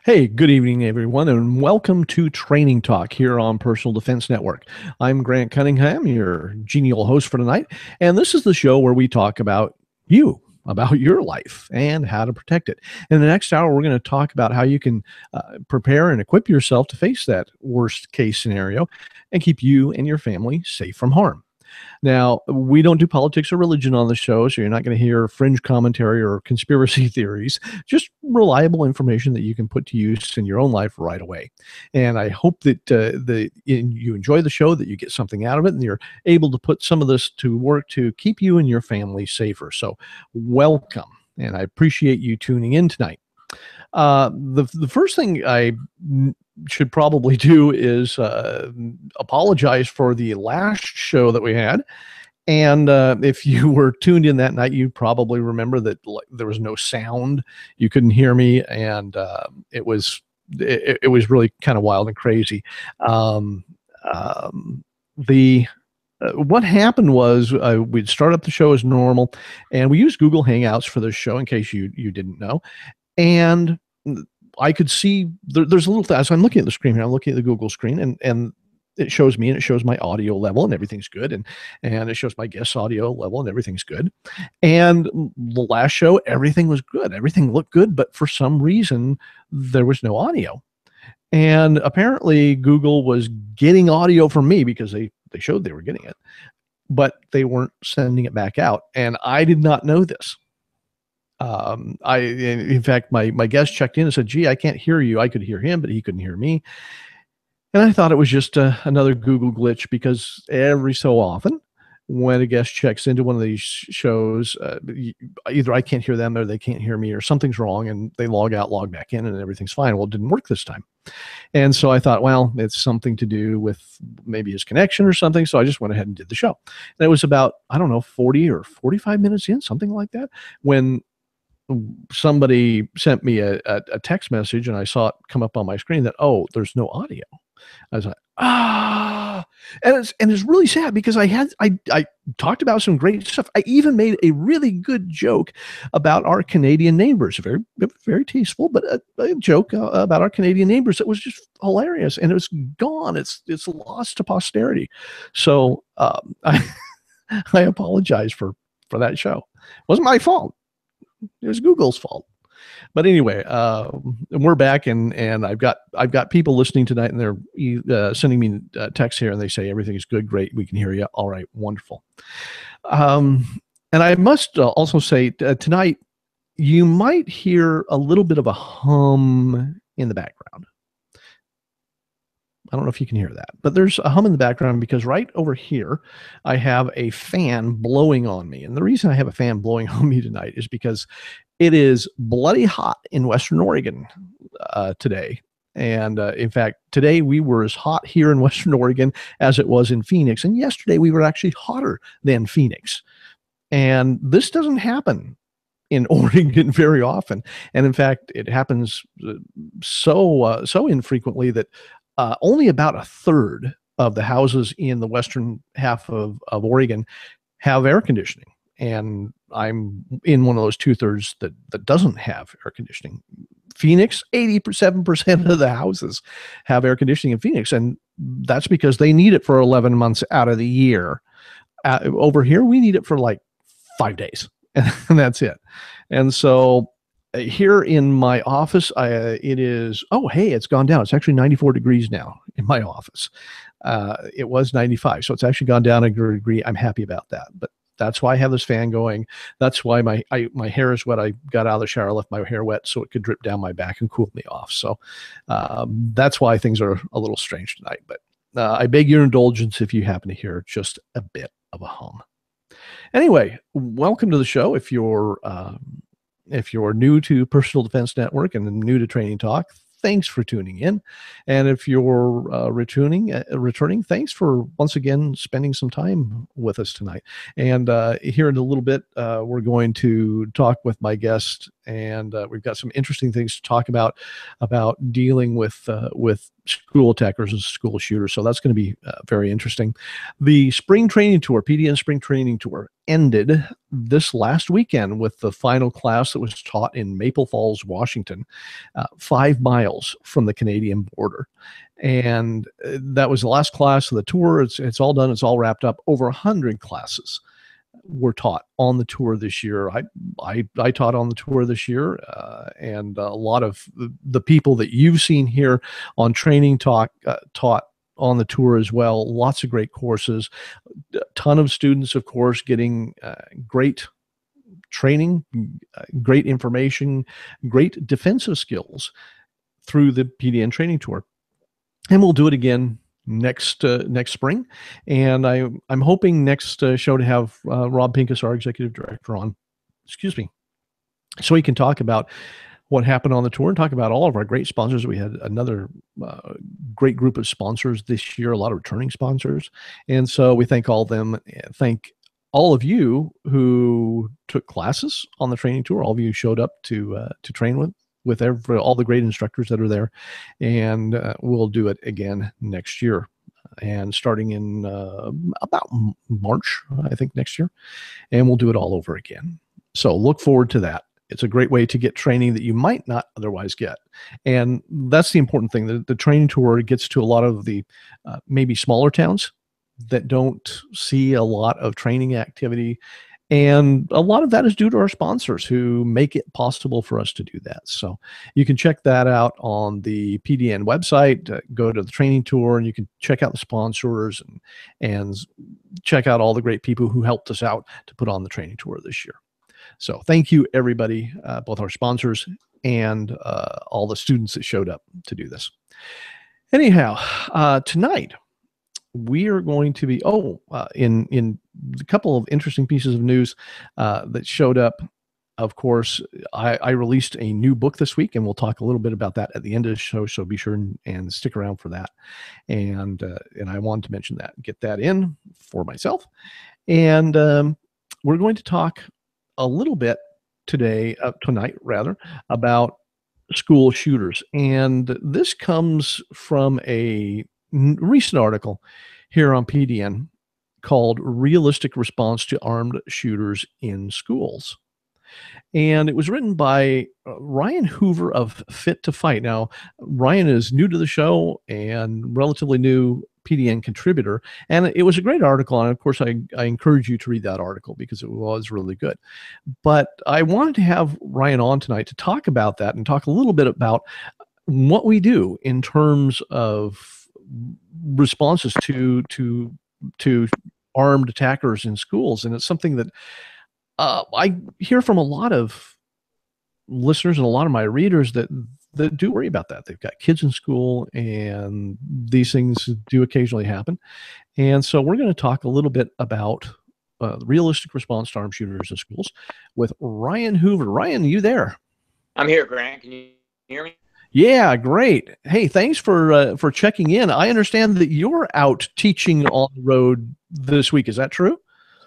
Hey, good evening, everyone, and welcome to Training Talk here on Personal Defense Network. I'm Grant Cunningham, your genial host for tonight, and this is the show where we talk about you, about your life, and how to protect it. In the next hour, we're going to talk about how you can prepare and equip yourself to face that worst case scenario and keep you and your family safe from harm. Now, we don't do politics or religion on the show, so you're not going to hear fringe commentary or conspiracy theories, just reliable information that you can put to use in your own life right away. And I hope that you enjoy the show, that you get something out of it, and you're able to put some of this to work to keep you and your family safer. So welcome, and I appreciate you tuning in tonight. The first thing I should probably do is apologize for the last show that we had. And if you were tuned in that night, you probably remember that there was no sound. You couldn't hear me, and it was really kind of wild and crazy. What happened was we'd start up the show as normal, and we used Google Hangouts for this show, in case you didn't know. And I could see there's a little thing. So I'm looking at the screen here. I'm looking at the Google screen, and it shows me, and it shows my audio level, and everything's good. And it shows my guest audio level, and everything's good. And the last show, everything was good. Everything looked good, but for some reason, there was no audio. And apparently, Google was getting audio from me because they showed they were getting it, but they weren't sending it back out. And I did not know this. In fact, my guest checked in and said, "Gee, I can't hear you." I could hear him, but he couldn't hear me. And I thought it was just another Google glitch, because every so often when a guest checks into one of these shows, either I can't hear them or they can't hear me, or something's wrong, and they log out, log back in, and everything's fine. Well, it didn't work this time. And so I thought, well, it's something to do with maybe his connection or something. So I just went ahead and did the show. And it was about, 40 or 45 minutes in, something like that, when somebody sent me a text message, and I saw it come up on my screen that, oh, there's no audio. I was like, and it's really sad, because I talked about some great stuff. I even made a really good joke about our Canadian neighbors, very, very tasteful, but a joke about our Canadian neighbors that was just hilarious, and it was gone. It's lost to posterity. So I apologize for that show. It wasn't my fault. It was Google's fault. But anyway, we're back, and I've got people listening tonight, and they're sending me texts here, and they say everything is good, great, we can hear you. All right, wonderful. And I must also say tonight, you might hear a little bit of a hum in the background. I don't know if you can hear that, but there's a hum in the background, because right over here, I have a fan blowing on me. And the reason I have a fan blowing on me tonight is because it is bloody hot in Western Oregon today. And in fact, today we were as hot here in Western Oregon as it was in Phoenix. And yesterday we were actually hotter than Phoenix. And this doesn't happen in Oregon very often. And in fact, it happens so infrequently that only about a third of the houses in the western half of Oregon have air conditioning. And I'm in one of those 2/3 that doesn't have air conditioning. Phoenix, 87% of the houses have air conditioning in Phoenix. And that's because they need it for 11 months out of the year. Over here, we need it for like 5 days, and that's it. And so here in my office, it is, oh, hey, it's gone down. It's actually 94 degrees now in my office. It was 95, so it's actually gone down a degree. I'm happy about that. But that's why I have this fan going. That's why my hair is wet. I got out of the shower, left my hair wet so it could drip down my back and cool me off. So that's why things are a little strange tonight. But I beg your indulgence if you happen to hear just a bit of a hum. Anyway, welcome to the show. If you're new to Personal Defense Network and new to Training Talk, thanks for tuning in. And if you're returning, thanks for once again spending some time with us tonight. And here in a little bit, we're going to talk with my guest and we've got some interesting things to talk about dealing with school attackers and school shooters. So that's going to be very interesting. The spring training tour, PDN spring training tour, ended this last weekend with the final class that was taught in Maple Falls, Washington, 5 miles from the Canadian border. And that was the last class of the tour. It's all done. It's all wrapped up. Over 100 classes were taught on the tour this year. I taught on the tour this year, and a lot of the people that you've seen here on Training Talk taught on the tour as well. Lots of great courses, a ton of students, of course, getting great training, great information, great defensive skills through the PDN training tour. And we'll do it again next spring, and I'm hoping next show to have Rob Pincus, our executive director, on, excuse me, so he can talk about what happened on the tour and talk about all of our great sponsors. We had another great group of sponsors this year, a lot of returning sponsors, and so we thank all of them. Thank all of you who took classes on the training tour. All of you showed up to train with all the great instructors that are there, and we'll do it again next year, and starting in about March, I think, next year, and we'll do it all over again. So look forward to that. It's a great way to get training that you might not otherwise get, and that's the important thing. The training tour gets to a lot of the maybe smaller towns that don't see a lot of training activity. And a lot of that is due to our sponsors who make it possible for us to do that. So you can check that out on the PDN website, go to the training tour, and you can check out the sponsors and check out all the great people who helped us out to put on the training tour this year. So thank you, everybody, both our sponsors and all the students that showed up to do this. Anyhow, tonight, we are going to be in a couple of interesting pieces of news that showed up. Of course, I released a new book this week, and we'll talk a little bit about that at the end of the show. So be sure and stick around for that. And I wanted to mention that, get that in for myself. And we're going to talk a little bit tonight, about school shooters. And this comes from a recent article here on PDN called Realistic Response to Armed Shooters in Schools. And it was written by Ryan Hoover of Fit to Fight. Now, Ryan is new to the show and relatively new PDN contributor. And it was a great article. And of course, I encourage you to read that article because it was really good. But I wanted to have Ryan on tonight to talk about that and talk a little bit about what we do in terms of responses to armed attackers in schools. And it's something that I hear from a lot of listeners and a lot of my readers that do worry about that. They've got kids in school, and these things do occasionally happen. And so we're going to talk a little bit about realistic response to armed shooters in schools with Ryan Hoover. Ryan, you there? I'm here, Grant. Can you hear me? Yeah, great. Hey, thanks for checking in. I understand that you're out teaching on the road this week. Is that true?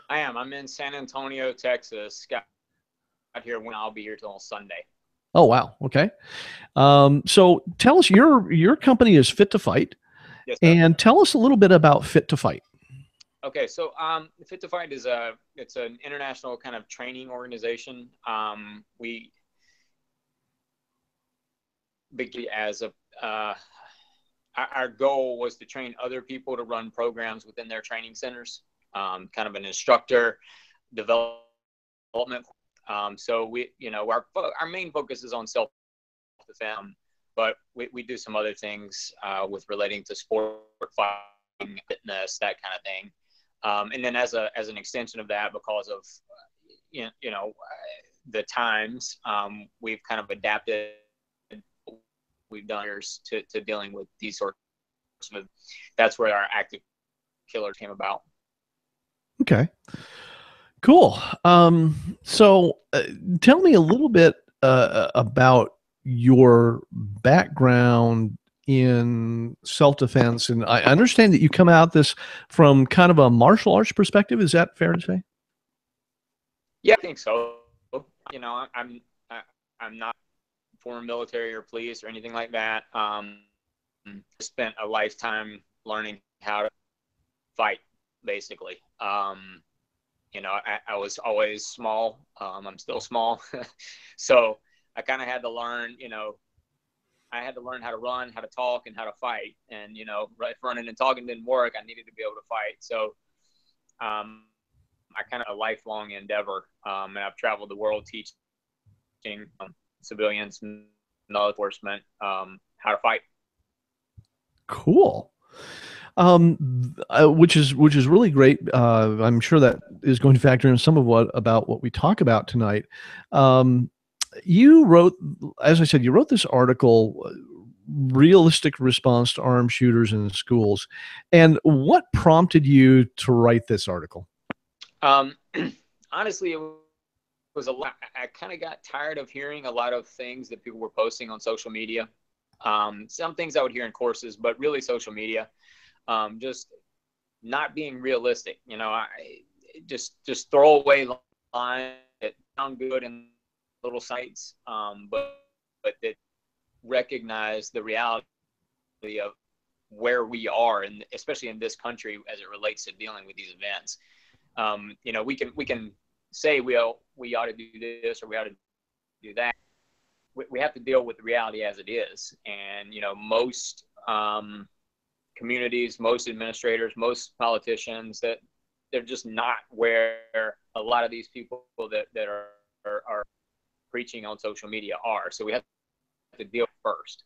I am. I'm in San Antonio, Texas. Got here when I'll be here till Sunday. Oh, wow. Okay. So tell us, your company is Fit to Fight. Yes, sir. And tell us a little bit about Fit to Fight. Okay, so Fit to Fight is it's an international kind of training organization. We as our goal was to train other people to run programs within their training centers, kind of an instructor development. So we, our main focus is on self-defense, but we do some other things with relating to sport, fighting, fitness, that kind of thing. And then as an extension of that, because of the times, we've kind of adapted. We've done years to dealing with these sorts of. That's where our active killer came about. Okay, cool. So tell me a little bit about your background in self-defense, and I understand that you come out this from kind of a martial arts perspective. Is that fair to say? Yeah, I think so. I'm not former military or police or anything like that. Spent a lifetime learning how to fight, basically. You know, I was always small. I'm still small. So I kind of had to learn, you know, I had to learn how to run, how to talk, and how to fight. And, you know, if running and talking didn't work, I needed to be able to fight. So I kind of a lifelong endeavor. And I've traveled the world teaching civilians, law enforcement, how to fight. Cool. Which is really great. I'm sure that is going to factor in some of what we talk about tonight. You wrote, as I said, you wrote this article, realistic response to armed shooters in schools. And what prompted you to write this article? Honestly, it was a lot. I kind of got tired of hearing a lot of things that people were posting on social media. Some things I would hear in courses, but really social media. Just not being realistic, you know, I just throw away lines that sound good in little sites, but that recognize the reality of where we are, and especially in this country as it relates to dealing with these events. You know, we can say we ought to do this or we ought to do that. We have to deal with the reality as it is, and you know, most communities, most administrators, most politicians, that they're just not where a lot of these people that are preaching on social media are. So we have to deal first.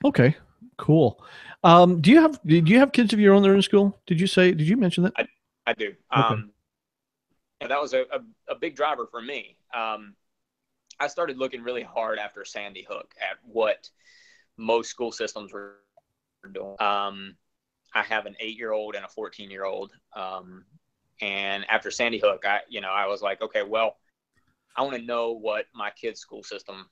Okay, cool. Do you have kids of your own that are in school? Did you mention that? I do. Okay. And that was a big driver for me. I started looking really hard after Sandy Hook at what most school systems were doing. I have an 8-year-old and a 14-year-old. And after Sandy Hook, I was like, okay, well, I want to know what my kid's school system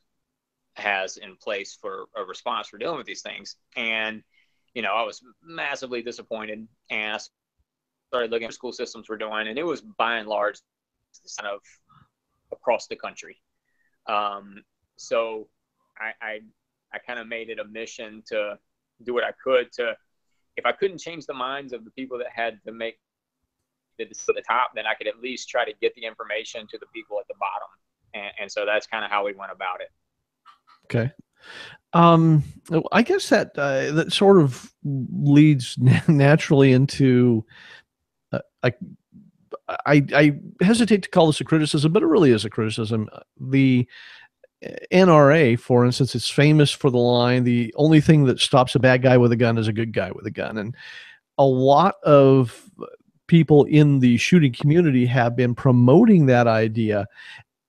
has in place for a response for dealing with these things. And, you know, I was massively disappointed, and I started looking at what school systems were doing, and it was by and large kind of across the country. So I kind of made it a mission to do what I could to, if I couldn't change the minds of the people that had to make this to the top, then I could at least try to get the information to the people at the bottom. And so that's kind of how we went about it. Okay. I guess that sort of leads naturally into, I hesitate to call this a criticism, but it really is a criticism. The NRA, for instance, is famous for the line, the only thing that stops a bad guy with a gun is a good guy with a gun. And a lot of people in the shooting community have been promoting that idea.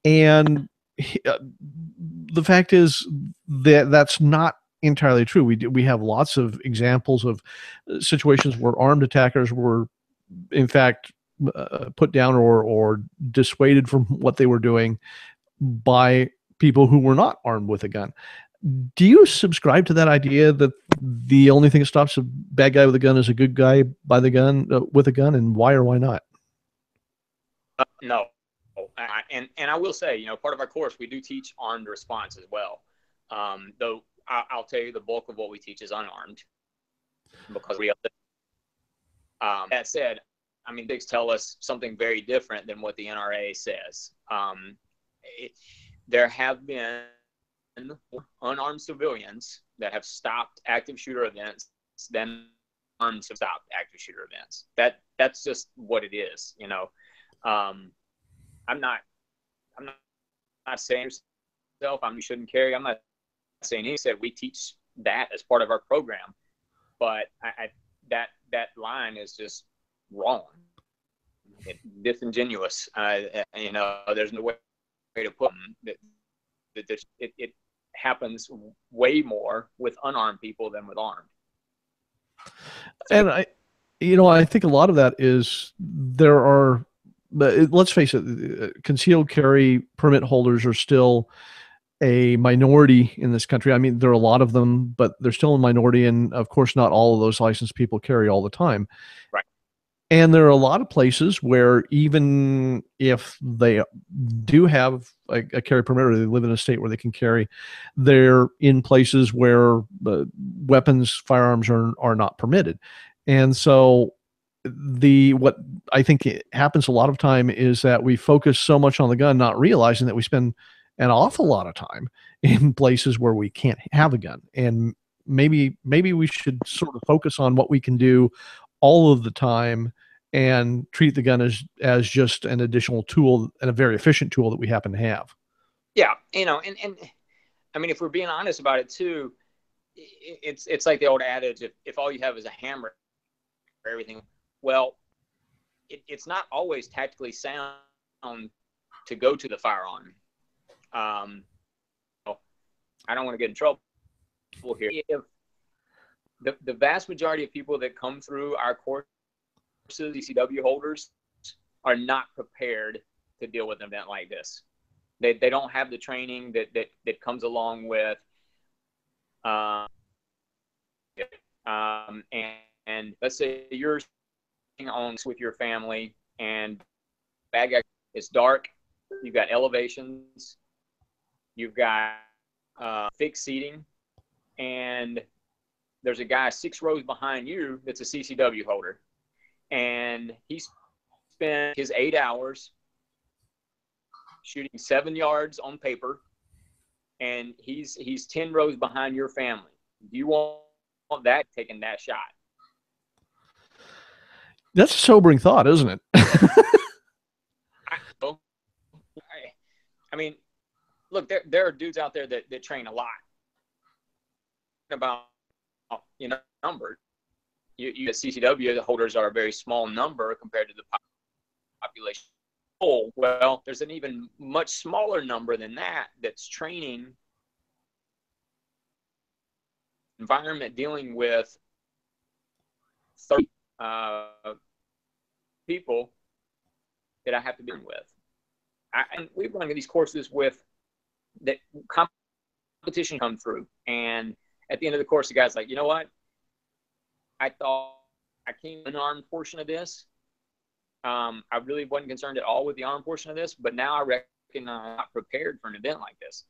And the fact is that that's not entirely true. We have lots of examples of situations where armed attackers were, in fact, put down or dissuaded from what they were doing by people who were not armed with a gun. Do you subscribe to that idea that the only thing that stops a bad guy with a gun is a good guy by the gun with a gun, and why or why not? No. And I will say, you know, part of our course, we do teach armed response as well. Though I'll tell you, the bulk of what we teach is unarmed, because that said, I mean, they tell us something very different than what the NRA says. There have been unarmed civilians that have stopped active shooter events, then armed have stopped active shooter events. That's just what it is, you know. I'm not saying yourself, you shouldn't carry. I'm not saying he said we teach that as part of our program, but that line is just wrong. It's disingenuous. You know, there's no way to put it. It happens way more with unarmed people than with armed. And I think a lot of that is let's face it, concealed carry permit holders are still a minority in this country. I mean, there are a lot of them, but they're still a minority. And of course, not all of those licensed people carry all the time. Right. And there are a lot of places where even if they do have a carry permit, or they live in a state where they can carry, they're in places where weapons, firearms are not permitted. And so what I think it happens a lot of time is that we focus so much on the gun, not realizing that we spend an awful lot of time in places where we can't have a gun. And maybe we should sort of focus on what we can do all of the time and treat the gun as just an additional tool, and a very efficient tool that we happen to have. Yeah, and I mean, if we're being honest about it too, it's like the old adage: if all you have is a hammer for everything, well, it's not always tactically sound to go to the firearm. I don't want to get in trouble here. If the vast majority of people that come through our courses, CCW holders, are not prepared to deal with an event like this. They don't have the training that comes along with and let's say you're on with your family and bad guy, it's dark, you've got elevations, you've got fixed seating, and there's a guy 6 rows behind you that's a CCW holder, and he spent his 8 hours shooting 7 yards on paper, and he's 10 rows behind your family. Do you want that taking that shot? That's a sobering thought, isn't it? I mean, look, there are dudes out there that train a lot. About numbers, you CCW holders are a very small number compared to the population. Oh, well, there's an even much smaller number than that that's training environment dealing with 30 people that I have to be with. And we've run these courses with that competition come through, and at the end of the course, the guy's like, you know what? I thought I came in the armed portion of this. I really wasn't concerned at all with the armed portion of this, but now I reckon I'm not prepared for an event like this.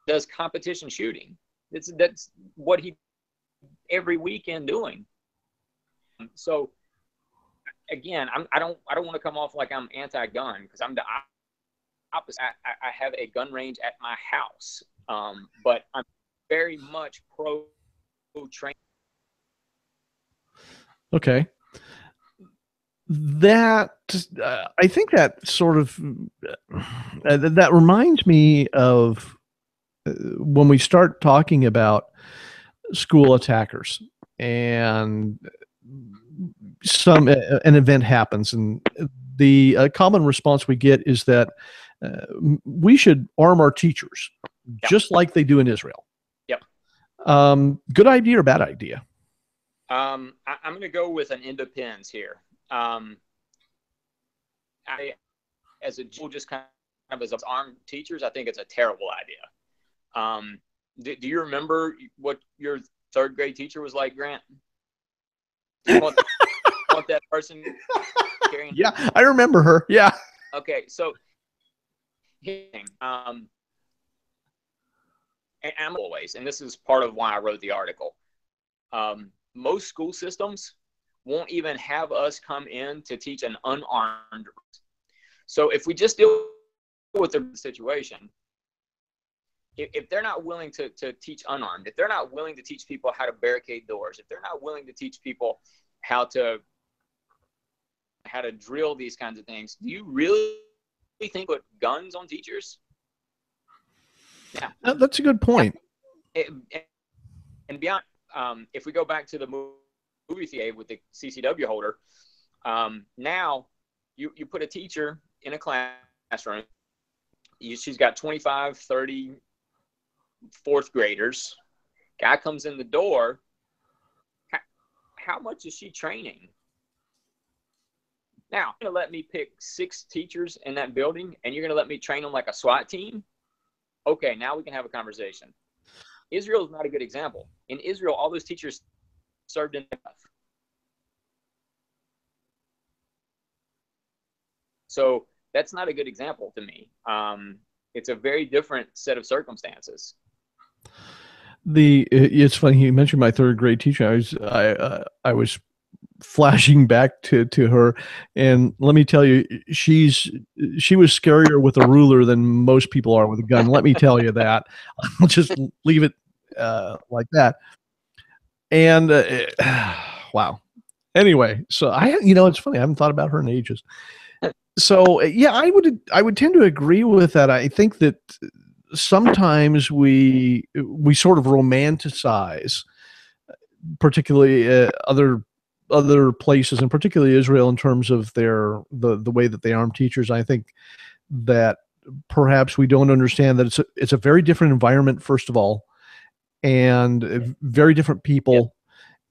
Does competition shooting. That's what he every weekend doing. So again, I don't want to come off like I'm anti-gun, because I'm the opposite. I have a gun range at my house, but I'm very much pro training. Okay. That I think that sort of that reminds me of when we start talking about school attackers, and an event happens, and the common response we get is that we should arm our teachers just like they do in Israel. Yep. Good idea or bad idea? I'm going to go with an independence here. As a just kind of as armed teachers, I think it's a terrible idea. Do you remember what your 3rd grade teacher was like, Grant? You want that person carrying? Yeah, I remember her. Yeah. Okay, so and I'm always, and this is part of why I wrote the article. Most school systems won't even have us come in to teach an unarmed. So if we just deal with the situation, if they're not willing to teach unarmed, if they're not willing to teach people how to barricade doors, if they're not willing to teach people how to drill these kinds of things, do you really think put guns on teachers? Yeah, that's a good point. And beyond, if we go back to the movie theater with the CCW holder, now you put a teacher in a classroom. She's got 25, 30 4th graders. Guy comes in the door. How much is she training? Now, you're going to let me pick 6 teachers in that building, and you're going to let me train them like a SWAT team? Okay, now we can have a conversation. Israel is not a good example. In Israel, all those teachers served in death. So that's not a good example to me. It's a very different set of circumstances. It's funny you mentioned my third grade teacher. I was flashing back to her, and let me tell you, she was scarier with a ruler than most people are with a gun. Let me tell you that. I'll just leave it like that. And wow. Anyway, so it's funny. I haven't thought about her in ages. So yeah, I would tend to agree with that. I think that sometimes we sort of romanticize, particularly other places, and particularly Israel, in terms of the way that they arm teachers. I think that perhaps we don't understand that it's a very different environment, first of all, and very different people,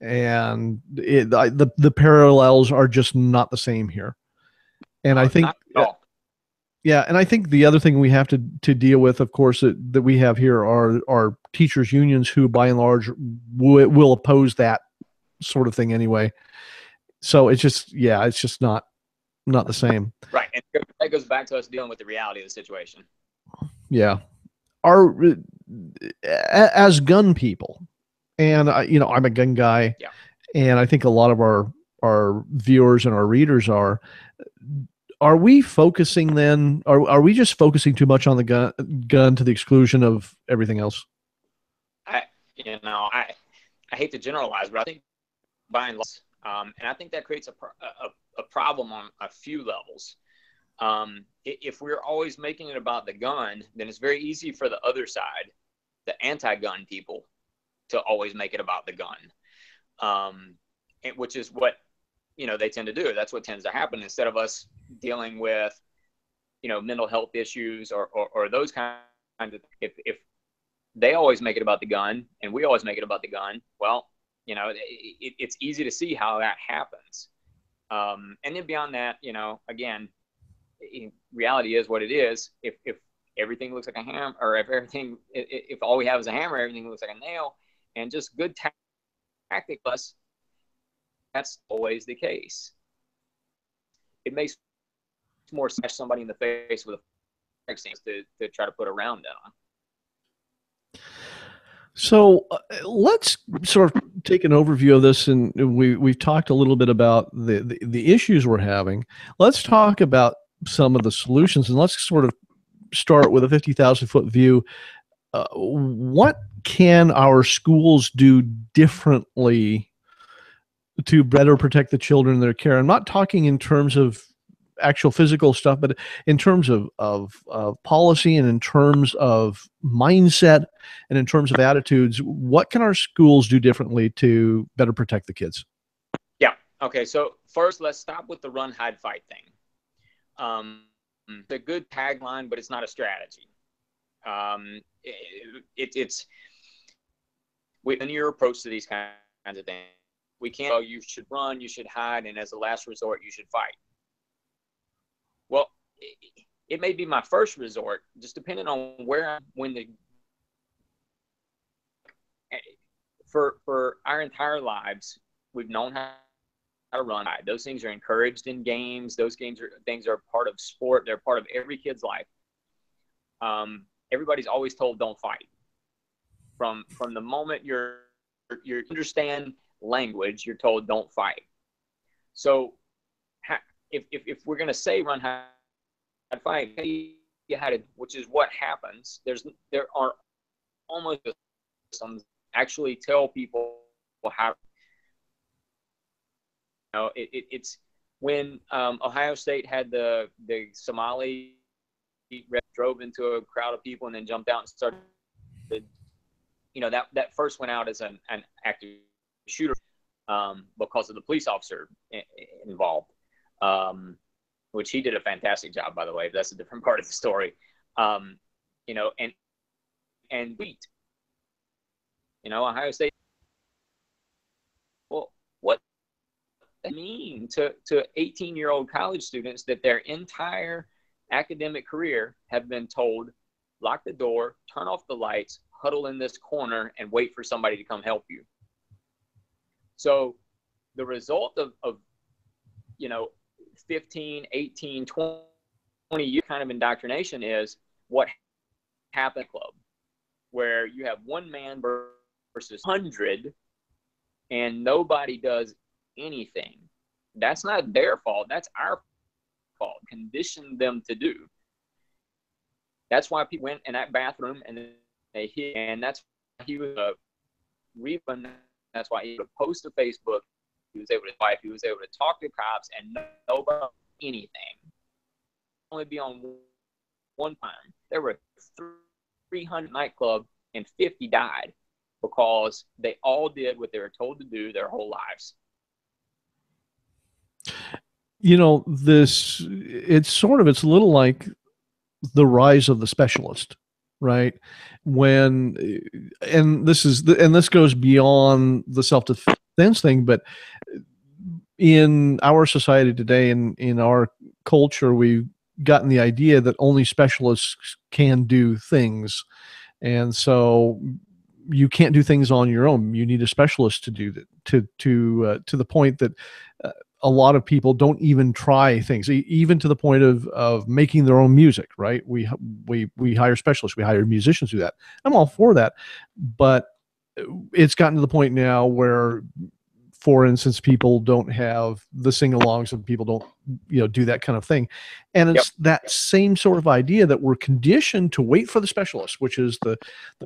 and the parallels are just not the same here. And I think, yeah, and I think the other thing we have to deal with, of course, that we have here are teachers' unions who, by and large, will oppose that sort of thing anyway. So it's just not the same. Right, and that goes back to us dealing with the reality of the situation. Yeah, as gun people, and I'm a gun guy, yeah, and I think a lot of our viewers and our readers are. Are we focusing then? Are we just focusing too much on the gun to the exclusion of everything else? I hate to generalize, but I think by and large, and I think that creates a problem on a few levels. If we're always making it about the gun, then it's very easy for the other side, the anti-gun people, to always make it about the gun, which is what they tend to do. That's what tends to happen. Instead of us dealing with mental health issues or those kinds of, if they always make it about the gun and we always make it about the gun, well, it's easy to see how that happens. And then beyond that, again, reality is what it is. If everything looks like a hammer, or if all we have is a hammer, everything looks like a nail, and just good tactics, that's always the case. It makes more smash somebody in the face with a to try to put a round down. So let's sort of take an overview of this, and we've talked a little bit about the issues we're having. Let's talk about some of the solutions, and let's sort of start with a 50,000-foot view. What can our schools do differently to better protect the children in their care? I'm not talking in terms of actual physical stuff, but in terms of policy, and in terms of mindset, and in terms of attitudes. What can our schools do differently to better protect the kids? Yeah. Okay. So first, let's stop with the run, hide, fight thing. It's a good tagline, but it's not a strategy. It's within your approach to these kinds of things. We can't go, you should run, you should hide, and as a last resort, you should fight. Well, it may be my first resort, just depending on for our entire lives, we've known how to run. Those things are encouraged in games. Those things are part of sport. They're part of every kid's life. Everybody's always told, don't fight. From the moment you understand language, you're told, don't fight. So if we're going to say run, hide, fight, you had it, which is what happens. There are almost some actually tell people how. It's when Ohio State had the Somali drove into a crowd of people and then jumped out and started. That first went out as an active shooter because of the police officer involved. Which he did a fantastic job, by the way. That's a different part of the story. And beat. Ohio State. Well, what does it mean to 18-year-old college students that their entire academic career have been told, lock the door, turn off the lights, huddle in this corner, and wait for somebody to come help you? So the result of 15, 18, 20 20-year kind of indoctrination is what happened club, where you have one man versus 100 and nobody does anything. That's not their fault. That's our fault. Condition them to do. That's why people went in that bathroom and they hit, and that's why he was a refund. That's why he would post to Facebook. He was able to wife. He was able to talk to cops and nobody anything. Only be on one time. There were 300 nightclubs and 50 died because they all did what they were told to do their whole lives. You know, it's a little like the rise of the specialist, right? And this goes beyond the self-defense thing, but in our society today, in our culture, we've gotten the idea that only specialists can do things. And so you can't do things on your own. You need a specialist to do that, to the point that a lot of people don't even try things, even to the point of making their own music, right? We hire specialists, we hire musicians to do that. I'm all for that. But it's gotten to the point now where, for instance, people don't have the sing-alongs and people don't, do that kind of thing. And it's that same sort of idea that we're conditioned to wait for the specialist, which is the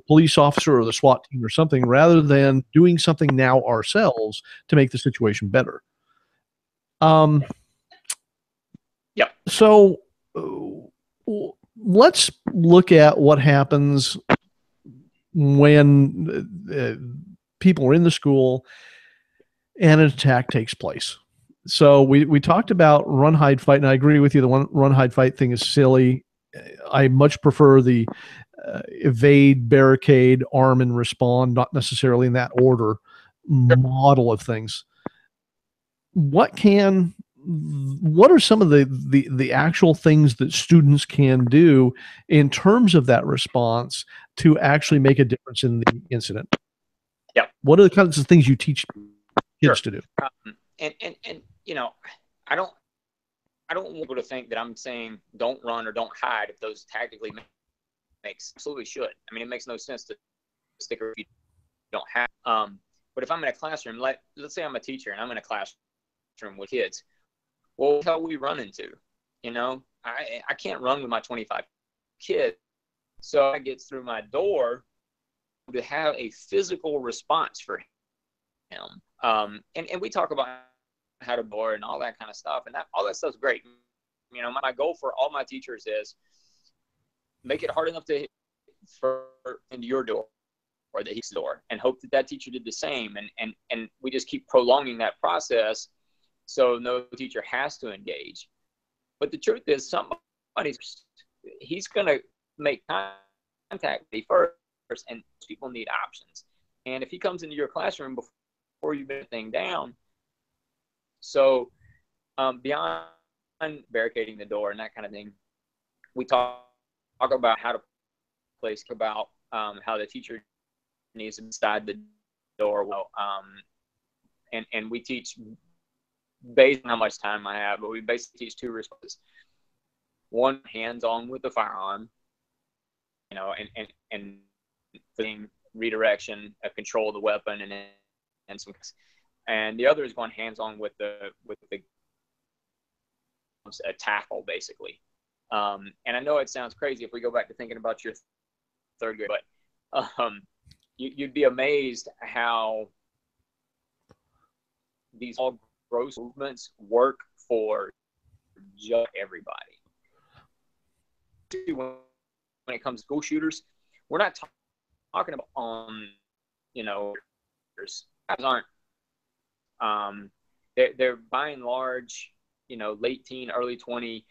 police officer or the SWAT team or something, rather than doing something now ourselves to make the situation better. So let's look at what happens when people are in the school and an attack takes place. So we talked about run, hide, fight, and I agree with you. The run, hide, fight thing is silly. I much prefer the evade, barricade, arm, and respond, not necessarily in that order, model of things. What are some of the actual things that students can do in terms of that response to actually make a difference in the incident? Yeah. What are the kinds of things you teach kids to do? And I don't want people to think that I'm saying don't run or don't hide if those tactically makes absolutely should. I mean, it makes no sense to stick if you don't have. But if I'm in a classroom, let's say I'm a teacher and I'm in a classroom with kids, what the hell are we running to? I can't run with my 25 kids. So I get through my door to have a physical response for him. And we talk about how to board and all that kind of stuff, and all that stuff's great. My goal for all my teachers is make it hard enough to hit into your door or the heat's door, and hope that teacher did the same. And we just keep prolonging that process so no teacher has to engage. But the truth is, he's going to make contact first, and people need options. And if he comes into your classroom before you've been thing down, so beyond barricading the door and that kind of thing, we talk about how to place, about how the teacher needs to inside the door. And we teach based on how much time I have, but we basically teach two responses. One, hands-on with the firearm, and redirection, control of the weapon, and some. And the other is going hands-on with the a tackle, basically. And I know it sounds crazy if we go back to thinking about your third grade, but you'd be amazed how these all gross movements work for just everybody. When it comes to school shooters, we're not talking about guys aren't they're by and large late teen, early 20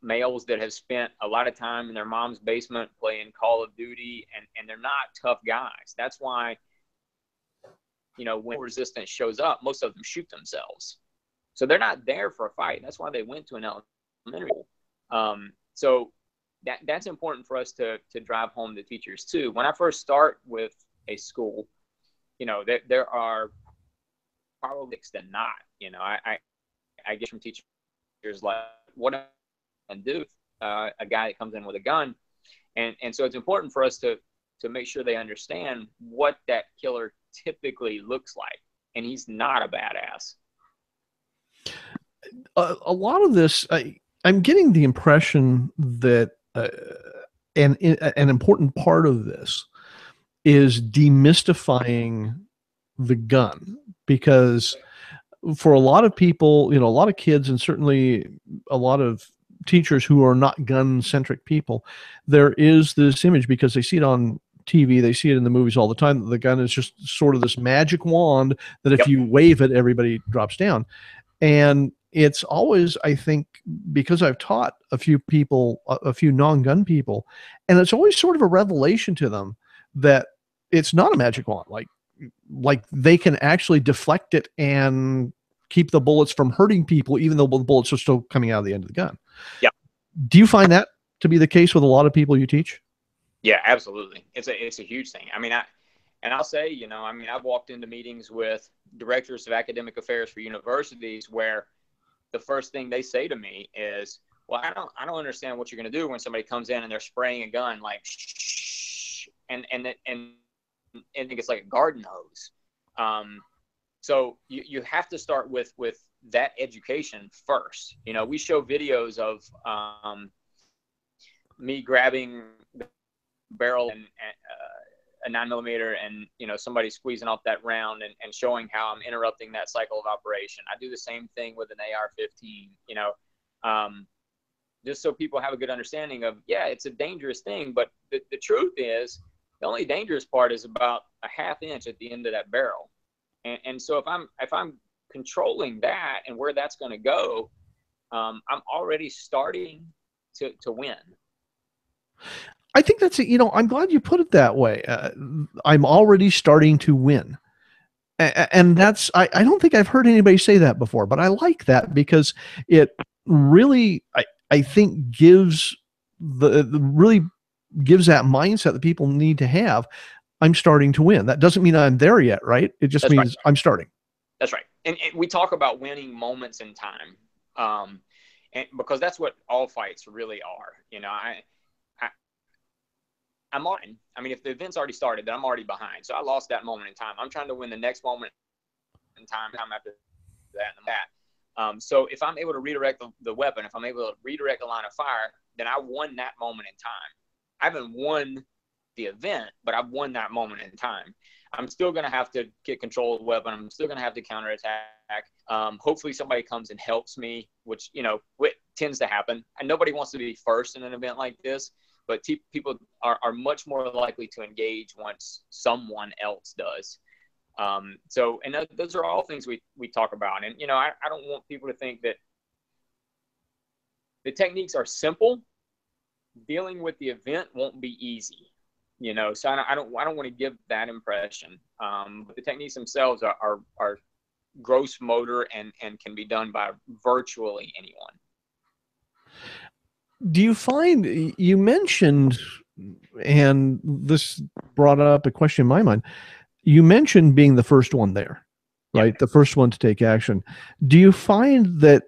males that have spent a lot of time in their mom's basement playing Call of Duty, and they're not tough guys. That's why when resistance shows up, most of them shoot themselves. So they're not there for a fight. That's why they went to an elementary school. So that's important for us to drive home to teachers too. When I first start with a school, there are probably to not. I get from teachers like, what and do a guy that comes in with a gun. And so it's important for us to make sure they understand what that killer typically looks like. And he's not a badass. A lot of this, I'm getting the impression that an important part of this is demystifying the gun, because for a lot of people, a lot of kids, and certainly a lot of teachers who are not gun-centric people, there is this image, because they see it on TV, they see it in the movies all the time, that the gun is just sort of this magic wand that if you wave it, everybody drops down. And it's always, I think, because I've taught a few people, a few non-gun people, and it's always sort of a revelation to them that it's not a magic wand. Like they can actually deflect it and keep the bullets from hurting people, even though the bullets are still coming out of the end of the gun. Yeah. Do you find that to be the case with a lot of people you teach? Yeah, absolutely. It's a huge thing. I mean, I'll say, I've walked into meetings with directors of academic affairs for universities where the first thing they say to me is, well, I don't understand what you're going to do when somebody comes in and they're spraying a gun, like, shh, and it's like a garden hose. So you have to start with that education first. We show videos of me grabbing the barrel and a 9mm and somebody squeezing off that round and showing how I'm interrupting that cycle of operation. I do the same thing with an AR-15, just so people have a good understanding of, yeah, it's a dangerous thing, but the truth is the only dangerous part is about a ½ inch at the end of that barrel. And so if I'm controlling that and where that's going to go, I'm already starting to win. I think that's it. I'm glad you put it that way. I'm already starting to win. And that's, I don't think I've heard anybody say that before, but I like that, because it really, I think really gives that mindset that people need to have. I'm starting to win. That doesn't mean I'm there yet, right? It just means I'm starting. That's right. And we talk about winning moments in time. And because that's what all fights really are. I'm on. I mean, if the event's already started, then I'm already behind. So I lost that moment in time. I'm trying to win the next moment in time after that and that. So if I'm able to redirect the weapon, if I'm able to redirect the line of fire, then I won that moment in time. I haven't won the event, but I've won that moment in time. I'm still going to have to get control of the weapon. I'm still going to have to counterattack. Hopefully somebody comes and helps me, which, tends to happen. And nobody wants to be first in an event like this. But people are much more likely to engage once someone else does. So those are all things we talk about. And, I don't want people to think that the techniques are simple. Dealing with the event won't be easy, so I don't want to give that impression. But the techniques themselves are gross motor and can be done by virtually anyone. Do you find, you mentioned, and this brought up a question in my mind, you mentioned being the first one there, right? The first one to take action. Do you find that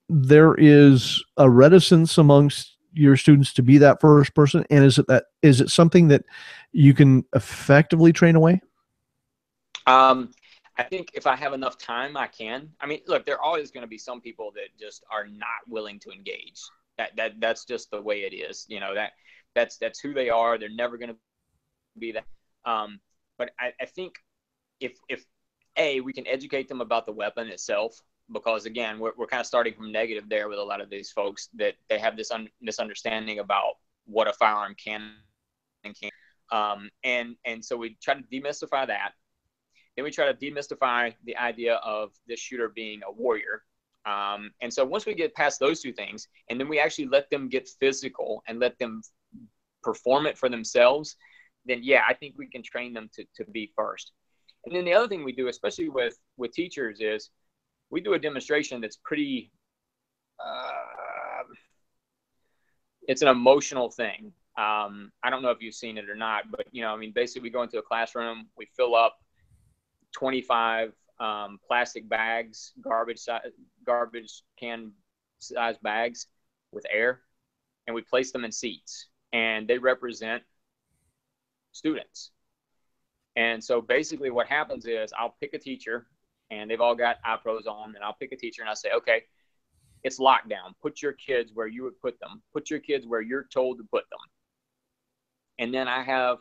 there is a reticence amongst your students to be that first person? And is it something that you can effectively train away? I think if I have enough time, I can. I mean, look, there are always going to be some people that just are not willing to engage. That's just the way it is. That's who they are. They're never going to be that. But I think if we can educate them about the weapon itself, because again, we're kind of starting from negative there with a lot of these folks, that they have this misunderstanding about what a firearm can and can't. And so we try to demystify that. Then we try to demystify the idea of this shooter being a warrior. And so once we get past those two things, and then we actually let them get physical and let them perform it for themselves, then I think we can train them to be first. And then the other thing we do, especially with teachers, is we do a demonstration that's pretty, it's an emotional thing. I don't know if you've seen it or not, but, basically we go into a classroom, we fill up 25 plastic bags, garbage can size bags with air. and we place them in seats, and they represent students. And so basically what happens is I'll pick a teacher, and they've all got eye pros on, and I'll pick a teacher and I say, okay, it's lockdown. Put your kids where you would put them. Put your kids where you're told to put them. And then I have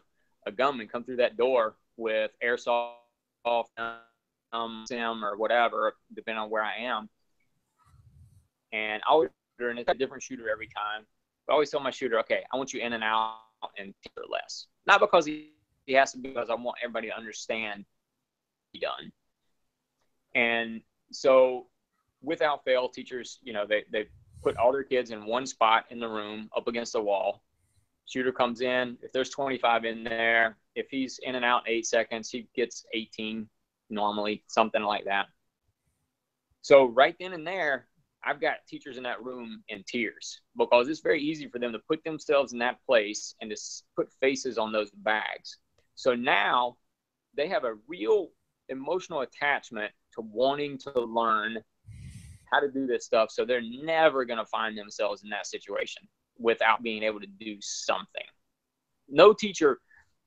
a gunman come through that door with airsoft, sim, or whatever, depending on where I am. And and it's a different shooter every time. I always tell my shooter, okay, I want you in and out and or less. Not because he has to, because I want everybody to understand be done. And so without fail, teachers, they put all their kids in one spot in the room up against the wall. Shooter comes in. If there's 25 in there, if he's in and out in 8 seconds, he gets 18 normally, something like that. So right then and there, I've got teachers in that room in tears, because it's very easy for them to put themselves in that place and to put faces on those bags. So now they have a real emotional attachment to wanting to learn how to do this stuff. So they're never going to find themselves in that situation without being able to do something. No teacher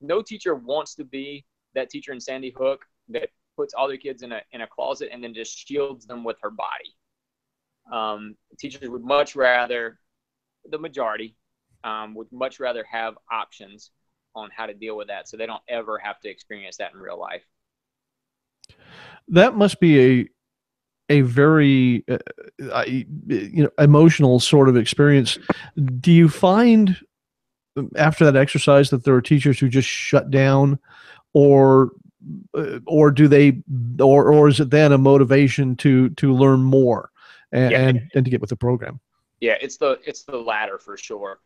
wants to be that teacher in Sandy Hook that puts all their kids in a closet and then just shields them with her body. Teachers would much rather, the majority, would much rather have options on how to deal with that, so they don't ever have to experience that in real life. That must be a very emotional sort of experience. Do you find after that exercise that there are teachers who just shut down, or do they, or is it then a motivation to learn more and to get with the program? Yeah, it's the latter for sure.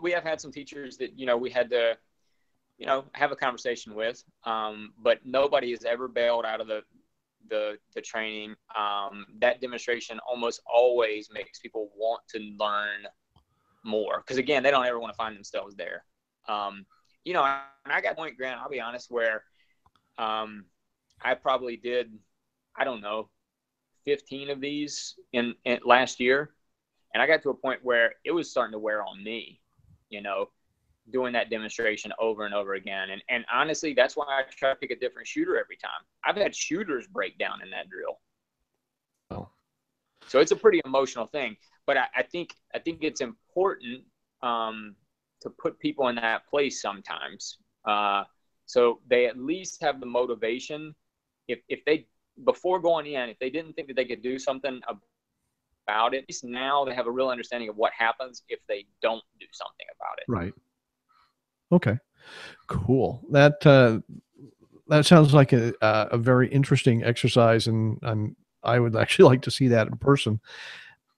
We have had some teachers that, we had to, have a conversation with, but nobody has ever bailed out of the training. That demonstration almost always makes people want to learn more, because again, they don't ever want to find themselves there. And I got to a point, Grant, I'll be honest, where I probably did, I don't know, 15 of these in last year. And I got to a point where it was starting to wear on me, doing that demonstration over and over again. And honestly, that's why I try to pick a different shooter every time. I've had shooters break down in that drill. Oh. So it's a pretty emotional thing. But I think it's important to put people in that place sometimes. So they at least have the motivation. If they, before going in, if they didn't think that they could do something about it, at least now they have a real understanding of what happens if they don't do something about it. Right. Okay. Cool. That sounds like a very interesting exercise, and I would actually like to see that in person.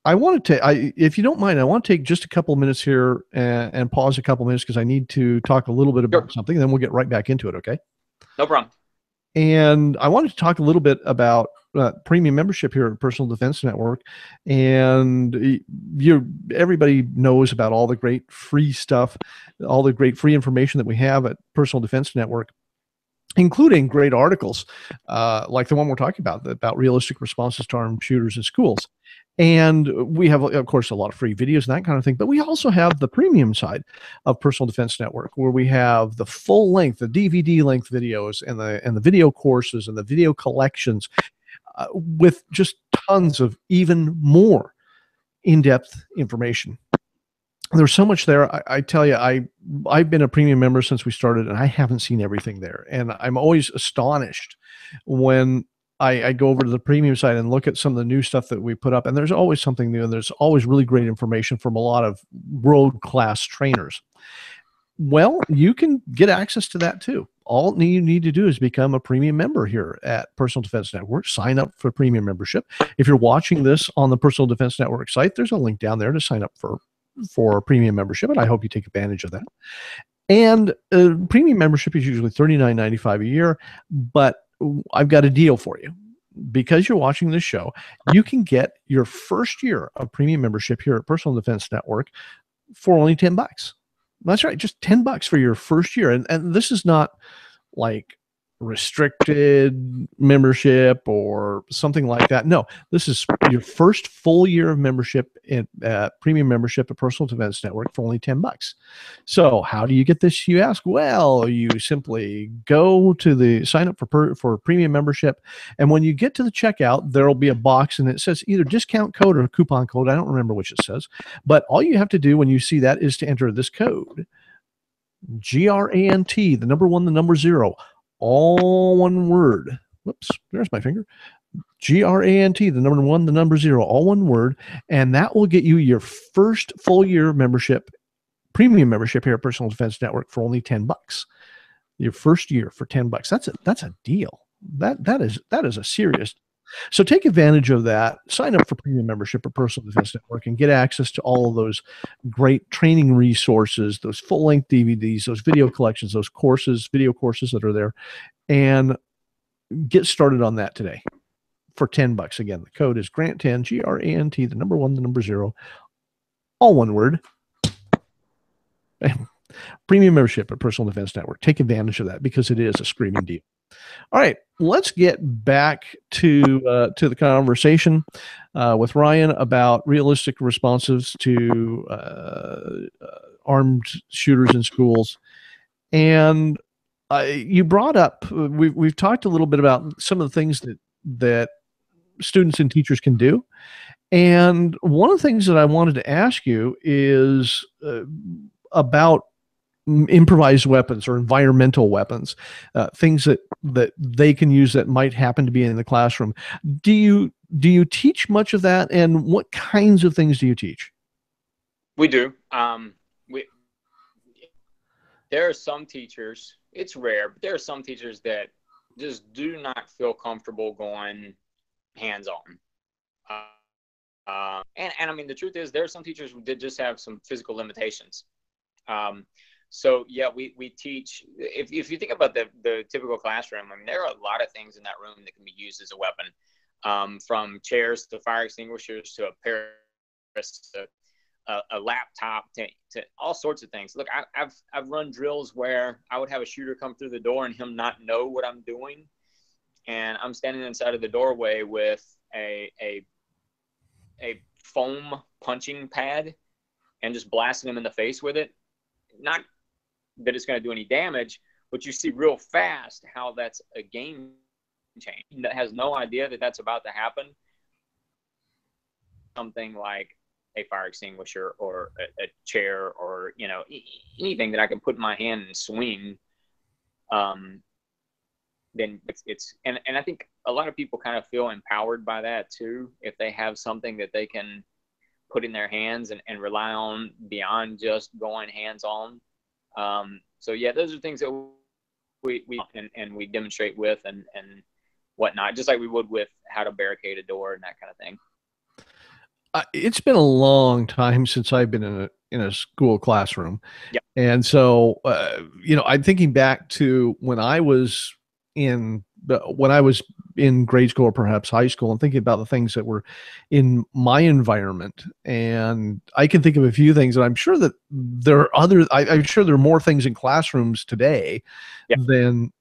I want to if you don't mind, I want to take just a couple of minutes here and pause a couple of minutes, because I need to talk a little bit about something, and then we'll get right back into it. Okay. No problem. And I wanted to talk a little bit about premium membership here at Personal Defense Network. And everybody knows about all the great free stuff, all the great free information that we have at Personal Defense Network, including great articles like the one we're talking about realistic responses to armed shooters in schools. And we have, of course, a lot of free videos and that kind of thing, but we also have the premium side of Personal Defense Network, where we have the full length, the DVD length videos, and the video courses and the video collections, with just tons of even more in-depth information. There's so much there. I tell you, I've been a premium member since we started, and I haven't seen everything there. And I'm always astonished when I go over to the premium site and look at some of the new stuff that we put up, and there's always something new, and there's always really great information from a lot of world-class trainers. Well, you can get access to that too. All you need to do is become a premium member here at Personal Defense Network. Sign up for premium membership. If you're watching this on the Personal Defense Network site, there's a link down there to sign up for premium membership, and I hope you take advantage of that. And premium membership is usually $39.95 a year, but I've got a deal for you. Because you're watching this show, you can get your first year of premium membership here at Personal Defense Network for only $10. That's right, just $10 for your first year. And this is not like restricted membership or something like that. No, this is your first full year of membership in premium membership at Personal Defense Network for only $10. So how do you get this, you ask? Well, you simply go to the sign up for premium membership. And when you get to the checkout, there'll be a box and it says either discount code or coupon code. I don't remember which it says, but all you have to do when you see that is to enter this code, GRANT, the number 1, the number 0, all one word. Whoops, there's my finger. GRANT, the number 1, the number 0, all one word. And that will get you your first full year membership, premium membership here at Personal Defense Network for only $10. Your first year for $10. That's a deal. That is a serious. So take advantage of that. Sign up for premium membership at Personal Defense Network and get access to all of those great training resources, those full-length DVDs, those video collections, those courses, video courses that are there, and get started on that today for $10. Again, the code is GRANT10, GRANT, the number 1, the number 0, all one word. Premium membership at Personal Defense Network. Take advantage of that because it is a screaming deal. All right, let's get back to the conversation with Ryan about realistic responses to armed shooters in schools. And you brought up, we've talked a little bit about some of the things that students and teachers can do. And one of the things that I wanted to ask you is about improvised weapons or environmental weapons, things that they can use that might happen to be in the classroom. Do you teach much of that, and what kinds of things do you teach? We do. There are some teachers, it's rare, but there are some teachers that just do not feel comfortable going hands-on. And I mean, the truth is there are some teachers who did just have some physical limitations. So yeah, we teach, if you think about the typical classroom, I mean, there are a lot of things in that room that can be used as a weapon, from chairs to fire extinguishers to a pair to a laptop to all sorts of things. Look, I've run drills where I would have a shooter come through the door and him not know what I'm doing. And I'm standing inside of the doorway with a foam punching pad and just blasting him in the face with it. Not that it's going to do any damage, but you see real fast how that's a game change. That has no idea that that's about to happen. Something like a fire extinguisher or a chair or, anything that I can put in my hand and swing. Then it's and I think a lot of people kind of feel empowered by that too, if they have something that they can put in their hands and rely on beyond just going hands-on. So yeah, those are things that we demonstrate with and whatnot, just like we would with how to barricade a door and that kind of thing. It's been a long time since I've been in a school classroom. Yeah. And so, I'm thinking back to when I was in grade school or perhaps high school, and thinking about the things that were in my environment. And I can think of a few things, and I'm sure that there are I'm sure there are more things in classrooms today than,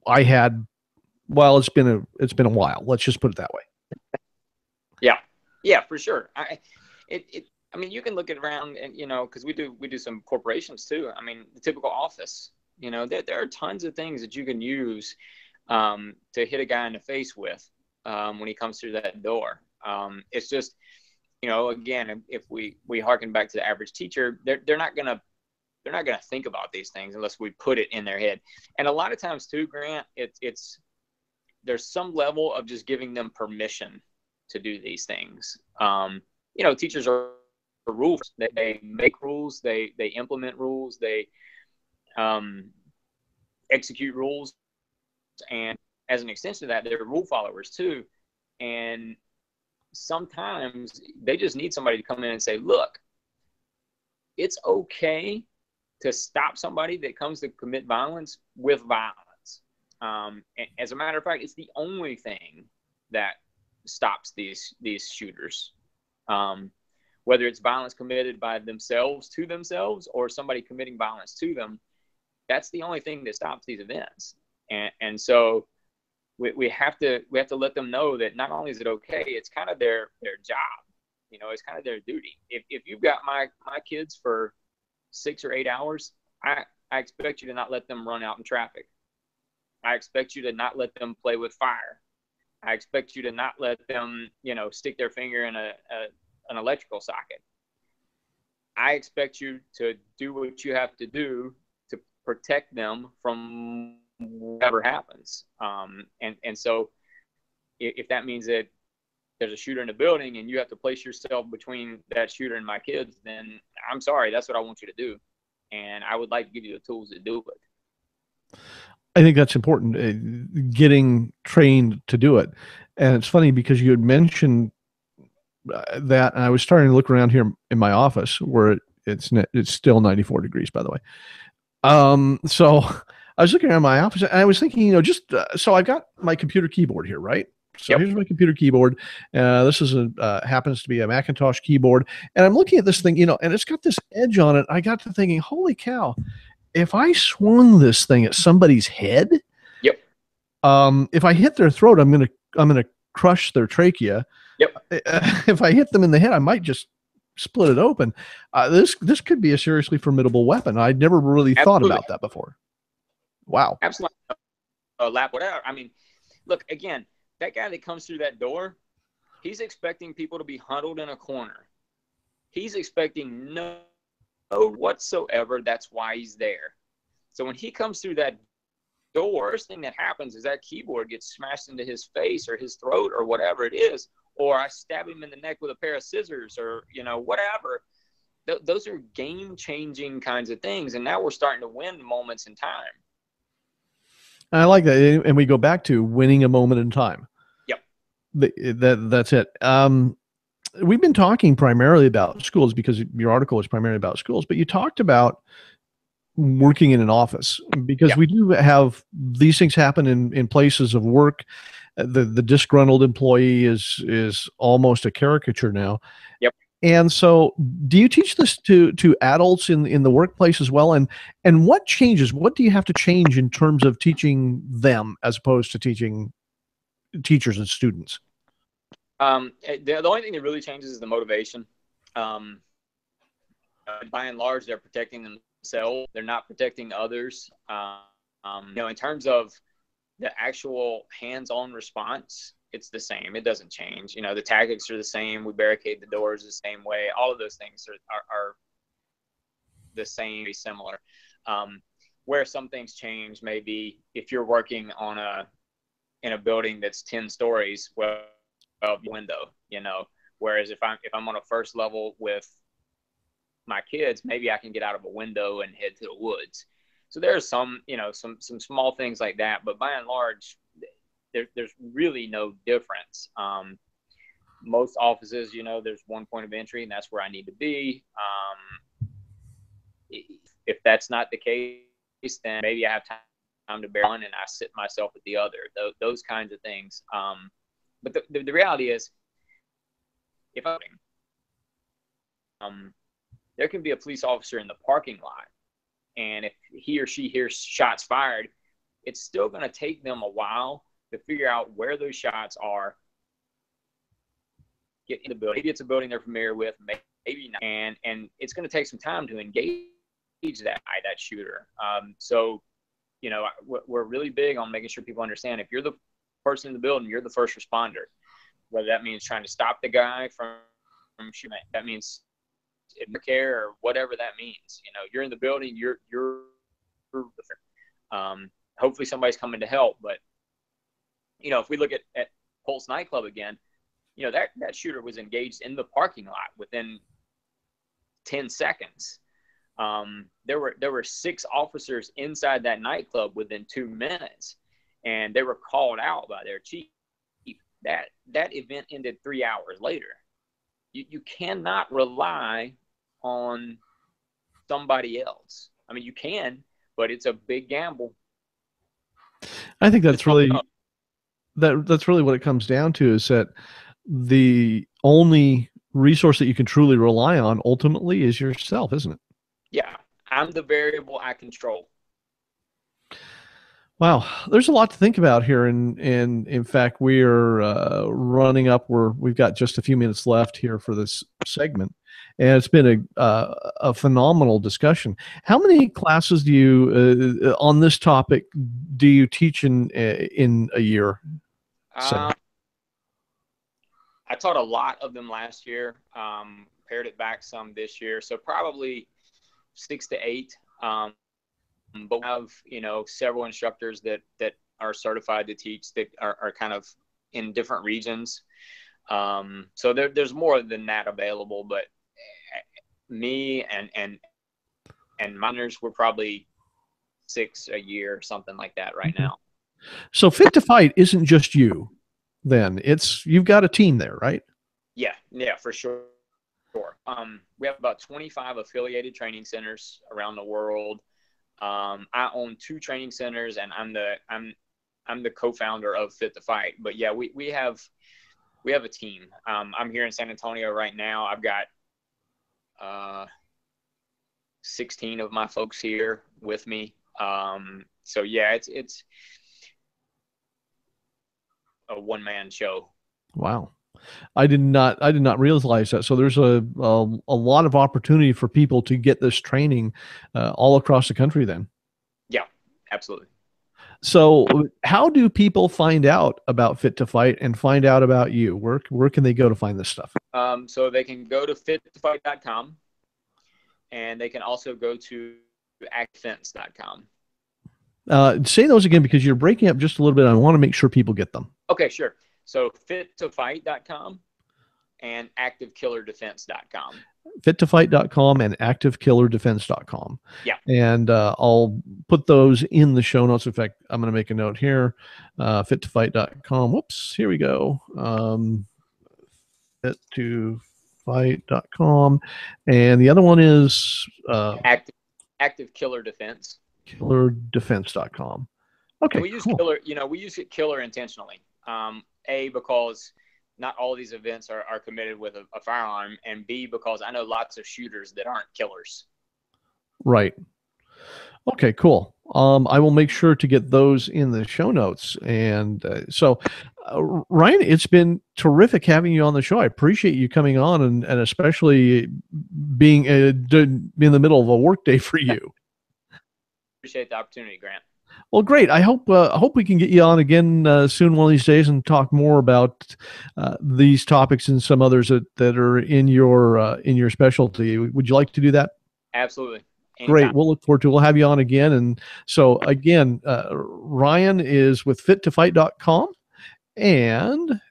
I had. Well, it's been a while. Let's just put it that way. Yeah, for sure. I mean, you can look at around and, cause we do some corporations too. I mean, the typical office, there are tons of things that you can use to hit a guy in the face with when he comes through that door. It's just, again, if we harken back to the average teacher, they're not gonna think about these things unless we put it in their head. And a lot of times too, Grant, there's some level of just giving them permission to do these things. Teachers are rules. They make rules. They implement rules. They execute rules, and as an extension of that, they're rule followers too. And sometimes they just need somebody to come in and say, look, it's okay to stop somebody that comes to commit violence with violence. As a matter of fact, it's the only thing that stops these shooters, whether it's violence committed by themselves to themselves or somebody committing violence to them. That's the only thing that stops these events. And so we have to let them know that not only is it okay, it's kind of their job. It's kind of their duty. If you've got my kids for 6 or 8 hours, I expect you to not let them run out in traffic. I expect you to not let them play with fire. I expect you to not let them, stick their finger in an electrical socket. I expect you to do what you have to do to protect them from whatever happens. And so if that means that there's a shooter in the building and you have to place yourself between that shooter and my kids, then I'm sorry, that's what I want you to do. And I would like to give you the tools to do it. I think that's important, getting trained to do it. And it's funny because you had mentioned that, and I was starting to look around here in my office where it's still 94 degrees, by the way. So I was looking around my office and I was thinking, so I've got my computer keyboard here, right? So Yep. Here's my computer keyboard. This is happens to be a Macintosh keyboard. And I'm looking at this thing, and it's got this edge on it. I got to thinking, holy cow, if I swung this thing at somebody's head, yep. If I hit their throat, I'm gonna crush their trachea. Yep. If I hit them in the head, I might just split it open. This could be a seriously formidable weapon. I'd never really thought about that before. Wow. Absolutely. Lap, whatever. I mean, look, again, that guy that comes through that door, he's expecting people to be huddled in a corner. He's expecting no whatsoever. That's why he's there. So when he comes through that door, first thing that happens is that keyboard gets smashed into his face or his throat or whatever it is, or I stab him in the neck with a pair of scissors or, whatever. Those are game-changing kinds of things. And now we're starting to win moments in time. I like that. And we go back to winning a moment in time. Yep. That's it. We've been talking primarily about schools because your article was primarily about schools, but you talked about working in an office because we do have these things happen in places of work. The disgruntled employee is almost a caricature now. Yep. And so do you teach this to adults in the workplace as well? And what changes? What do you have to change in terms of teaching them as opposed to teaching teachers and students? The only thing that really changes is the motivation. By and large, they're protecting themselves. They're not protecting others. In terms of the actual hands-on response, it's the same. It doesn't change. The tactics are the same. We barricade the doors the same way. All of those things are the same, be similar. Where some things change, maybe if you're working in a building that's 10 stories, window, whereas if I'm on a first level with my kids, maybe I can get out of a window and head to the woods. So there's some small things like that, but by and large, there's really no difference. Most offices, there's one point of entry and that's where I need to be. If that's not the case, then maybe I have time to bear one and I sit myself at the other, those kinds of things. But the reality is, if there can be a police officer in the parking lot, and if he or she hears shots fired, it's still going to take them a while to figure out where those shots are, get in the building. Maybe it's a building they're familiar with, maybe not. And it's going to take some time to engage that shooter. So, we're really big on making sure people understand if you're the person in the building, you're the first responder. Whether that means trying to stop the guy from shooting, that means care or whatever that means. You're in the building, you're hopefully somebody's coming to help. But if we look at Pulse nightclub again, that shooter was engaged in the parking lot within 10 seconds. There were 6 officers inside that nightclub within 2 minutes, and they were called out by their chief. That event ended 3 hours later. You cannot rely on somebody else. I mean, you can, but it's a big gamble. I think that's really what it comes down to, is that the only resource that you can truly rely on ultimately is yourself, isn't it? Yeah. I'm the variable I control. Wow, there's a lot to think about here, and in fact, we are running up. We've got just a few minutes left here for this segment, and it's been a phenomenal discussion. How many classes do you on this topic do you teach in a year? Say, I taught a lot of them last year. Pared it back some this year, so probably 6 to 8. But we have, several instructors that are certified to teach that are kind of in different regions. So there's more than that available, but me and minors, we're probably 6 a year or something like that right now. so Fit to Fight isn't just you, then you've got a team there, right? Yeah, for sure. We have about 25 affiliated training centers around the world. I own 2 training centers, and I'm the co-founder of Fit to Fight. But yeah, we have a team. I'm here in San Antonio right now. I've got 16 of my folks here with me. So yeah, it's a one-man show. Wow. I did not realize that. So there's a lot of opportunity for people to get this training all across the country then. Yeah, absolutely. So how do people find out about Fit to Fight and find out about you? Where can they go to find this stuff? So they can go to fittofight.com, and they can also go to actfence.com. Say those again, because you're breaking up just a little bit. I want to make sure people get them. Okay, sure. So fittofight.com and activekillerdefense.com. Fittofight.com and activekillerdefense.com. Yeah. And I'll put those in the show notes. In fact, I'm going to make a note here. Fittofight.com. Whoops. Here we go. Fittofight.com. And the other one is Active Killer Defense. Killerdefense.com. Okay. And we use killer, we use killer intentionally. Because not all these events are committed with a firearm, and B, because I know lots of shooters that aren't killers. Right. Okay, cool. I will make sure to get those in the show notes. And Ryan, it's been terrific having you on the show. I appreciate you coming on, and especially being in the middle of a work day for you. Appreciate the opportunity, Grant. Well, great. I hope we can get you on again soon, one of these days, and talk more about these topics and some others that are in your specialty. Would you like to do that? Absolutely. Anytime. Great. We'll look forward to. We'll have you on again. And so again, Ryan is with fittofight.com and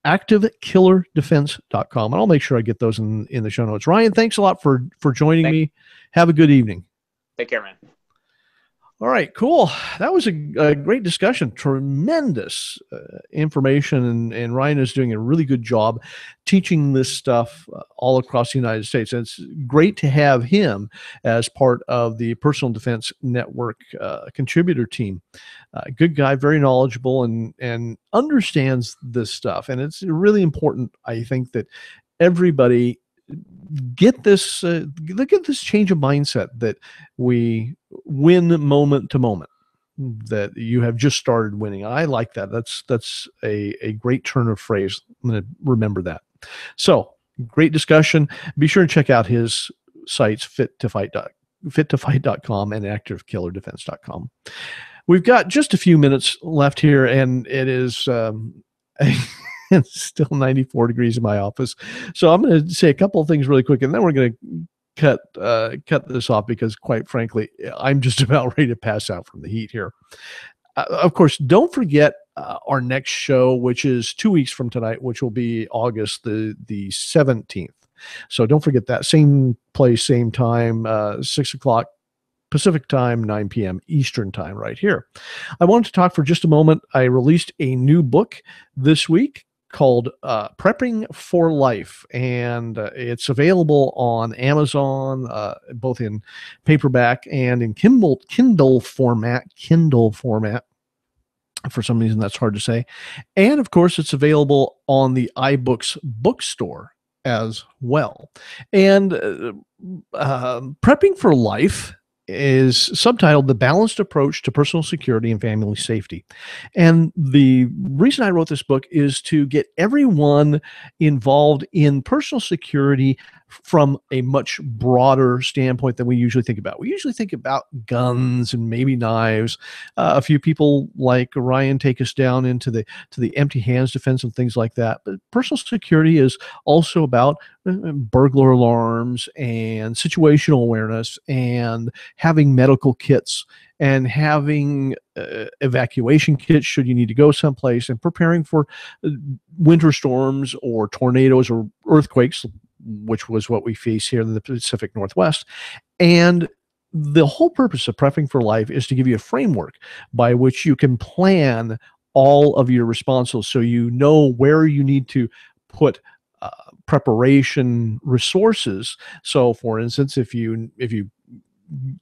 activekillerdefense.com. And I'll make sure I get those in the show notes. Ryan, thanks a lot for joining me. Have a good evening. Take care, man. All right, cool. That was a great discussion. Tremendous information, and Ryan is doing a really good job teaching this stuff all across the United States. And it's great to have him as part of the Personal Defense Network contributor team. Good guy, very knowledgeable, and understands this stuff. And it's really important, I think, that everybody get this change of mindset, that we win moment to moment, that you have just started winning. I like that. That's a great turn of phrase. I'm going to remember that. So great discussion. Be sure to check out his sites, fittofight.com and activekillerdefense.com. We've got just a few minutes left here, and it is it's still 94 degrees in my office. So I'm going to say a couple of things really quick, and then we're going to cut this off, because quite frankly, I'm just about ready to pass out from the heat here. Of course, don't forget our next show, which is 2 weeks from tonight, which will be August the 17th. So don't forget that. Same place, same time, 6 o'clock Pacific time, 9 p.m. Eastern time, right here. I wanted to talk for just a moment. I released a new book this week called Prepping for Life, and it's available on Amazon, both in paperback and in Kindle format. For some reason, that's hard to say. And of course, it's available on the iBooks bookstore as well. And Prepping for Life is subtitled The Balanced Approach to Personal Security and Family Safety. And the reason I wrote this book is to get everyone involved in personal security from a much broader standpoint than we usually think about. We usually think about guns and maybe knives. A few people like Ryan take us down into the empty hands defense and things like that. But personal security is also about burglar alarms and situational awareness and having medical kits and having evacuation kits should you need to go someplace, and preparing for winter storms or tornadoes or earthquakes, which was what we face here in the Pacific Northwest. And the whole purpose of Prepping for Life is to give you a framework by which you can plan all of your responses so you know where you need to put preparation resources. So for instance, if you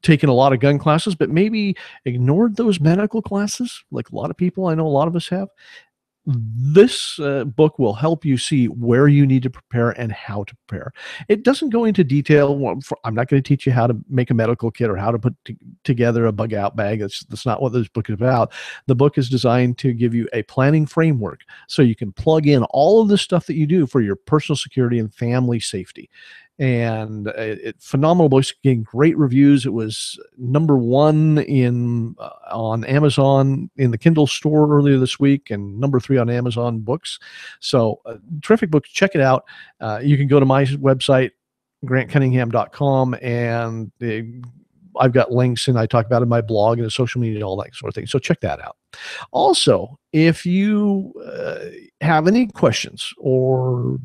taken a lot of gun classes but maybe ignored those medical classes, like a lot of people, I know a lot of us have, this book will help you see where you need to prepare and how to prepare. It doesn't go into detail. I'm not going to teach you how to make a medical kit or how to put together a bug out bag. That's not what this book is about. The book is designed to give you a planning framework so you can plug in all of the stuff that you do for your personal security and family safety. And phenomenal books, getting great reviews. It was #1 on Amazon in the Kindle store earlier this week, and #3 on Amazon Books. So terrific book. Check it out. You can go to my website, grantcunningham.com, and I've got links, and I talk about it in my blog and social media and all that sort of thing. So check that out. Also, if you have any questions or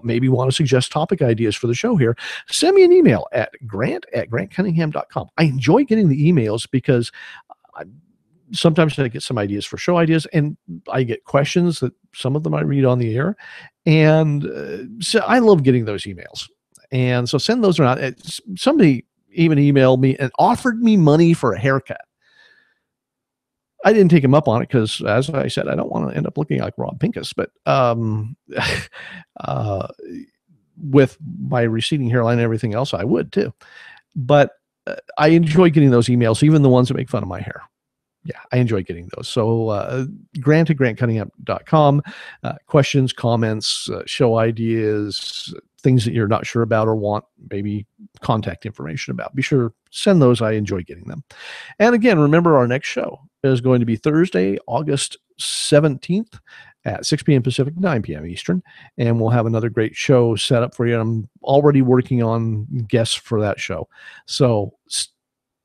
maybe want to suggest topic ideas for the show here, send me an email at grant@grantcunningham.com. I enjoy getting the emails because sometimes I get some ideas for show ideas, and I get questions that some of them I read on the air. And so I love getting those emails. And so send those around. Somebody even emailed me and offered me money for a haircut. I didn't take him up on it because, as I said, I don't want to end up looking like Rob Pincus. But with my receding hairline and everything else, I would too. But I enjoy getting those emails, even the ones that make fun of my hair. Yeah, I enjoy getting those. So Grant at grantcunningham.com. Questions, comments, show ideas, things that you're not sure about or want maybe contact information about. Be sure to send those. I enjoy getting them. And again, remember, our next show is going to be Thursday, August 17th at 6 p.m. Pacific, 9 p.m. Eastern. And we'll have another great show set up for you. I'm already working on guests for that show. So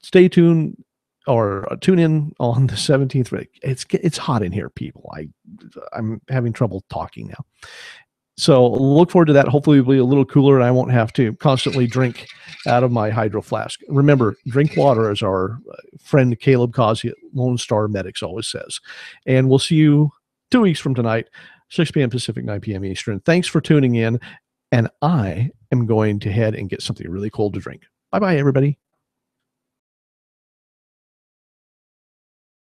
stay tuned. Or tune in on the 17th. It's hot in here, people. I'm having trouble talking now. So look forward to that. Hopefully it'll be a little cooler and I won't have to constantly drink out of my hydro flask. Remember, drink water, as our friend Caleb Causey at Lone Star Medics always says. And we'll see you 2 weeks from tonight, 6 p.m. Pacific, 9 p.m. Eastern. Thanks for tuning in. And I am going to head and get something really cold to drink. Bye-bye, everybody.